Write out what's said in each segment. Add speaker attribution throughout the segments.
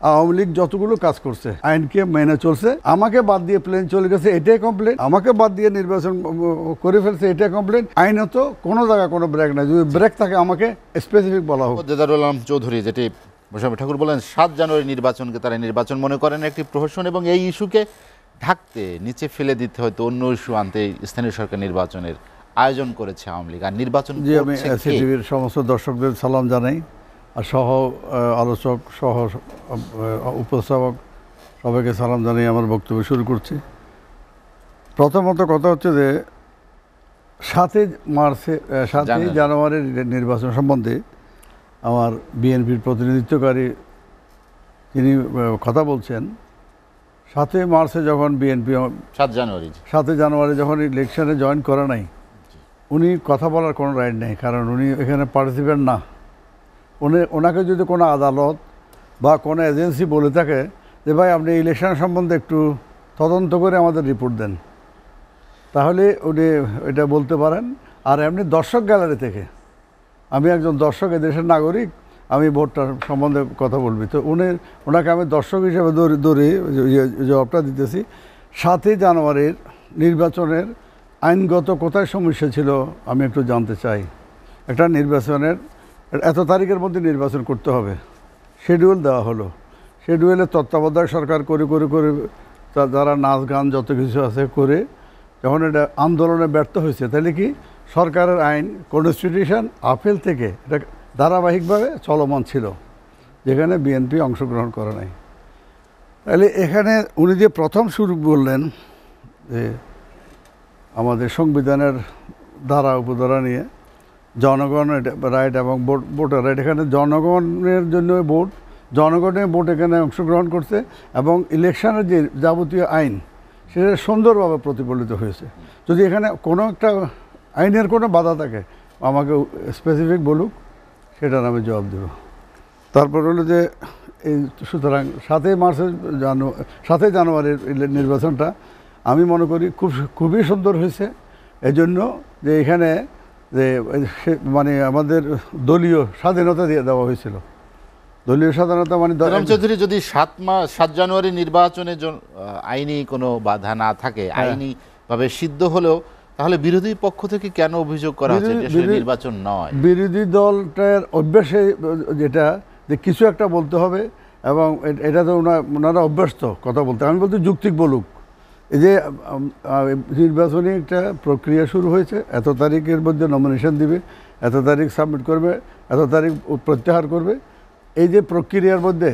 Speaker 1: আওয়ামী লীগ যতগুলো কাজ করছে আইনকে মেনে চলছে, আমাকে বাদ দিয়ে প্লেন চলে গেছে এটাই কমপ্লেন, আমাকে বাদ দিয়ে নির্বাচন করে ফেলছে এটাই কমপ্লেন। আইনত কোনো জায়গায় কোনো ব্রেক নাই, যদি ব্রেক থাকে আমাকে স্পেসিফিক বলা হোক।
Speaker 2: দেদারুল আলম চৌধুরী, যেটি মোশাররফ ঠাকুর বলেন 7 জানুয়ারি নির্বাচনকে তারা নির্বাচন মনে করেন একটি প্রহসন, এবং এই ইস্যুকে ঢাকতে নিচে ফেলে দিতে হয়তো অন্য ইস্যু আনতে স্থানীয় সরকার নির্বাচনের আয়োজন করেছে আওয়ামী লীগ। আর নির্বাচন
Speaker 1: জি, আমি সিটিভির সমস্ত দর্শকদের সালাম জানাই, আর সহ আলোচক সহ উপস্থাপক সবাইকে সালাম জানাই আমার বক্তব্য শুরু করছি। প্রথমত কথা হচ্ছে যে 7 জানুয়ারির নির্বাচন সম্বন্ধে আমার বিএনপির প্রতিনিধিত্বকারী তিনি কথা বলছেন। 7 মার্চে যখন বিএনপি 7 জানুয়ারি যখন ইলেকশনে জয়েন করে নাই, উনি কথা বলার কোনো রাইট নেই, কারণ উনি এখানে পার্টিসিপেন্ট না। ওনাকে যদি কোনো আদালত বা কোনো এজেন্সি বলে থাকে যে ভাই আপনি ইলেকশন সম্বন্ধে একটু তদন্ত করে আমাদের রিপোর্ট দেন, তাহলে উনি এটা বলতে পারেন। আর এমনি দর্শক গ্যালারি থেকে, আমি একজন দর্শক, এদেশের নাগরিক, আমি ভোটটার সম্বন্ধে কথা বলবি, তো ওনাকে আমি দর্শক হিসেবে ধরে জবাবটা দিতেছি। 7 জানুয়ারির নির্বাচনের আইনগত কোথায় সমস্যা ছিল আমি একটু জানতে চাই। একটা নির্বাচনের এত তারিখের মধ্যে নির্বাচন করতে হবে, শিডিউল দেওয়া হলো, শিডিউলে তত্ত্বাবধায়ক সরকার করে যারা নাচ গান যত কিছু আছে করে যখন এটা আন্দোলনে ব্যর্থ হয়েছে, তাহলে কি সরকারের আইন কনস্টিটিউশন আপিল থেকে এটা ধারাবাহিকভাবে চলমান ছিল, যেখানে বিএনপি অংশগ্রহণ করে নাই। তাহলে এখানে উনি যে প্রথম শুরু বললেন যে আমাদের সংবিধানের ধারা উপধারা নিয়ে জনগণের রাইট এবং ভোটার রাইট, এখানে জনগণের জন্য ভোট, জনগণের ভোট এখানে অংশগ্রহণ করছে, এবং ইলেকশনের যে যাবতীয় আইন সেটা সুন্দরভাবে প্রতিফলিত হয়েছে। যদি এখানে কোনো একটা আইনের কোনো বাধা থাকে আমাকে স্পেসিফিক বলুক, সেটার আমি জবাব দেব। তারপর হলো যে এই সুতরাং 7 জানুয়ারির নির্বাচনটা আমি মনে করি খুবই সুন্দর হয়েছে, এজন্য যে এখানে যে মানে আমাদের দলীয় স্বাধীনতা দিয়ে দেওয়া হয়েছিল। দলীয় স্বাধীনতা মানে
Speaker 2: চৌধুরী, যদি 7 জানুয়ারি নির্বাচনে আইনি কোনো বাধা না থাকে, আইনিভাবে সিদ্ধ হলেও, তাহলে বিরোধী পক্ষ থেকে কেন অভিযোগ করা হচ্ছে নির্বাচন নয়? বিরোধী
Speaker 1: দলটার অভ্যাসে যেটা যে কিছু একটা বলতে হবে, এবং এটা তো ওনারা অভ্যস্ত কথা বলতে। আমি বলতে যুক্তিক বলুক। এই যে নির্বাচনী একটা প্রক্রিয়া শুরু হয়েছে, এত তারিখের মধ্যে নমিনেশন দিবে, এত তারিখ সাবমিট করবে, এত তারিখ প্রত্যাহার করবে, এই যে প্রক্রিয়ার মধ্যে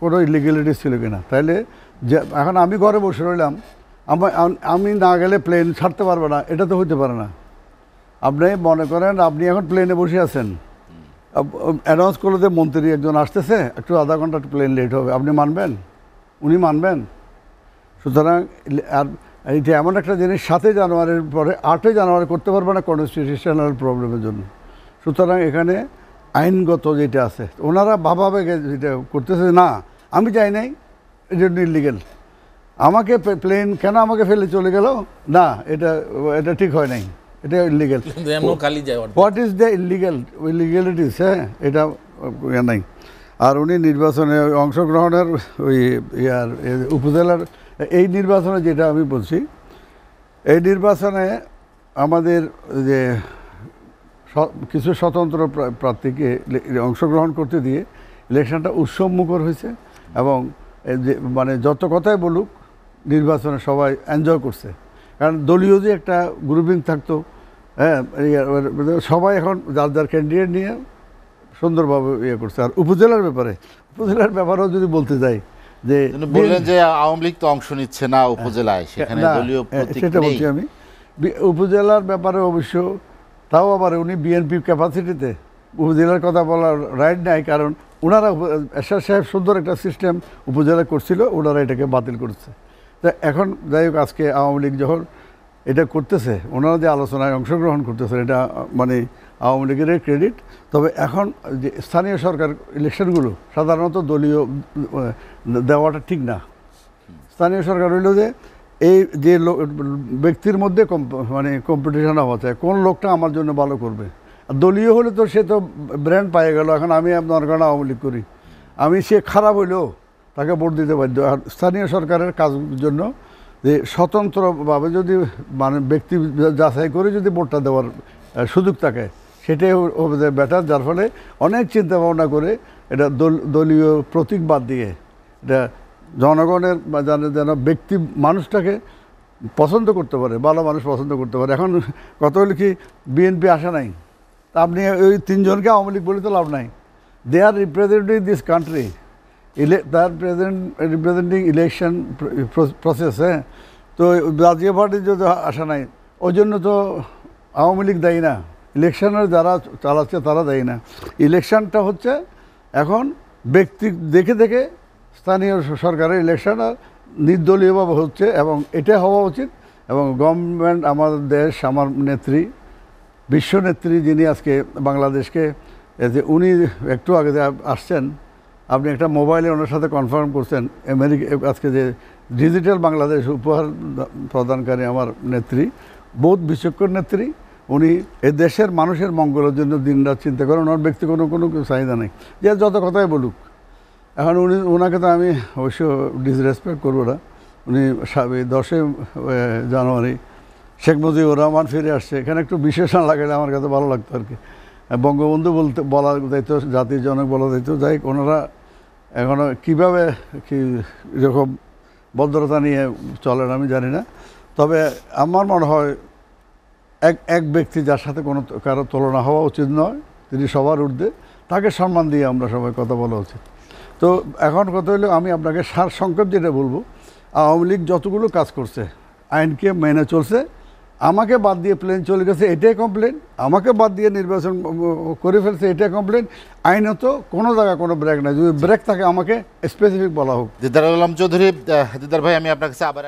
Speaker 1: কোনো ইলিগ্যালিটি ছিল কিনা। তাইলে যে এখন আমি ঘরে বসে রইলাম, আমি না গেলে প্লেন ছাড়তে পারবে না, এটা তো হতে পারে না। আপনি মনে করেন আপনি এখন প্লেনে বসে আছেন, অ্যানাউন্স করলো যে মন্ত্রী একজন আসতেছে, একটু আধা ঘন্টা প্লেন লেট হবে, আপনি মানবেন? উনি মানবেন? সুতরাং আর এইটা এমন একটা জিনিস 7 জানুয়ারির পরে 8 জানুয়ারি করতে পারবে না কনস্টিটিউশনাল প্রবলেমের জন্য। সুতরাং এখানে আইনগত যেটা আছে, ওনারা ভাবাবে যেটা করতেছে, না আমি যাই নাই, এই জন্য ইলিগেল, আমাকে প্লেন কেন আমাকে ফেলে চলে গেল, না এটা ঠিক হয় নাই, এটা illegal. What is the illegalities? হ্যাঁ, এটা নাই। আর উনি নির্বাচনে অংশগ্রহণের ওই উপজেলার এই নির্বাচনে যেটা আমি বলছি, এই নির্বাচনে আমাদের যে কিছু স্বতন্ত্র প্রার্থীকে অংশগ্রহণ করতে দিয়ে ইলেকশনটা উৎসবমুখর হয়েছে, এবং যে মানে যত কথাই বলুক নির্বাচনে সবাই এনজয় করছে, কারণ দলীয় যে একটা গ্রুপিং থাকতো, হ্যাঁ, সবাই এখন যার যার ক্যান্ডিডেট নিয়ে সুন্দরভাবে করছে। আর উপজেলার ব্যাপারেও যদি বলতে যাই, যে
Speaker 2: বললেন যে আওয়ামী লীগ তো অংশ নিচ্ছে না উপজেলায়, সেখানে দলীয় প্রতীক
Speaker 1: সেটা বলছি আমি। উপজেলার ব্যাপারে অবশ্য তাও আবার উনি বিএনপি ক্যাপাসিটিতে উপজেলার কথা বলার রাইট নাই, কারণ ওনারা এরশাদ সাহেব সুন্দর একটা সিস্টেম উপজেলা করছিল, ওনারা এটাকে বাতিল করছে। তা এখন যাই হোক, আজকে আওয়ামী লীগ যখন এটা করতেছে, ওনারা যে আলোচনায় অংশগ্রহণ করতেছে, এটা মানে আওয়ামী লীগের ক্রেডিট। তবে এখন যে স্থানীয় সরকার ইলেকশনগুলো সাধারণত দলীয় দেওয়াটা ঠিক না। স্থানীয় সরকার হইল যে এই যে ব্যক্তির মধ্যে মানে কম্পিটিশন হওয়া চায়, কোন লোকটা আমার জন্য ভালো করবে। আর দলীয় হলে তো সে তো ব্র্যান্ড পাইয়ে গেল, এখন আমি আপনার কারণে আওয়ামী লীগ করি, আমি সে খারাপ হইলেও তাকে ভোট দিতে বাধ্য। আর স্থানীয় সরকারের কাজের জন্য যে স্বতন্ত্রভাবে যদি মানে ব্যক্তি যাচাই করে যদি ভোটটা দেওয়ার সুযোগ থাকে, সেটাই হবে বেটার। যার ফলে অনেক চিন্তা ভাবনা করে এটা দলীয় প্রতীক বাদ দিয়ে এটা জনগণের যেন ব্যক্তি মানুষটাকে পছন্দ করতে পারে, ভালো মানুষ পছন্দ করতে পারে। এখন কত হলো কি, বিএনপি আসে নাই, তা আপনি ওই তিনজনকে আওয়ামী লীগ বলে তো লাভ নাই। দে আর রিপ্রেজেন্টিং দিস কান্ট্রি, তার রিপ্রেজেন্টিং ইলেকশন প্রসেস। হ্যাঁ, তো জাতীয় পার্টির যদি আসা নাই, ওই জন্য তো আওয়ামী লীগ দায়ী না, ইলেকশনের যারা চালাচ্ছে তারা দায়ী না। ইলেকশনটা হচ্ছে এখন ব্যক্তি দেখে দেখে স্থানীয় সরকারের ইলেকশন আর নির্দলীয়ভাবে হচ্ছে, এবং এটা হওয়া উচিত। এবং গভর্নমেন্ট, আমাদের দেশ, আমার নেত্রী, বিশ্ব নেত্রী, যিনি আজকে বাংলাদেশকে, যে উনি একটু আগে আসছেন, আপনি একটা মোবাইলে ওনার সাথে কনফার্ম করছেন, আমেরিকা আজকে যে ডিজিটাল বাংলাদেশ উপহার প্রদানকারী আমার নেত্রী, বহুত বিচক্ষণ নেত্রী। উনি এ দেশের মানুষের মঙ্গলের জন্য দিনরাত চিন্তা করেন, ওনার ব্যক্তিগত কোনো চাহিদা নেই, যে যত কথাই বলুক। এখন ওনাকে তো আমি অবশ্য ডিসরেসপেক্ট করবো না। উনি 10 জানুয়ারি শেখ মুজিবুর রহমান ফিরে আসছে, এখানে একটু বিশেষণ লাগালে আমার কাছে ভালো লাগতো আর কি। বঙ্গবন্ধু বলা দায়িত্ব, জাতির জনক বলা দায়িত্ব। যাই হোক, ওনারা এখনও কীভাবে এরকম ভদ্রতা নিয়ে চলেন আমি জানি না। তবে আমার মনে হয় এক ব্যক্তি যার সাথে কোনো কারো তুলনা হওয়া উচিত নয়, তিনি সবার ঊর্ধ্বে, তাকে সম্মান দিয়ে আমরা সবাই কথা বলা উচিত। তো এখন কথা হলো, আমি আপনাকে সার সংক্ষেপ যেটা বলবো, আওয়ামী লীগ যতগুলো কাজ করছে আইনকে মেনে চলছে, আমাকে বাদ দিয়ে প্লেন চলে গেছে এটাই কমপ্লেন, আমাকে বাদ দিয়ে নির্বাচন করে ফেলছে এটাই কমপ্লেন। আইনত কোনো জায়গায় কোনো ব্রেক নাই, যদি ব্রেক থাকে আমাকে স্পেসিফিক বলা হোক।
Speaker 2: দিদার আলম চৌধুরী, দিদার ভাই, আমি আপনার কাছে আবার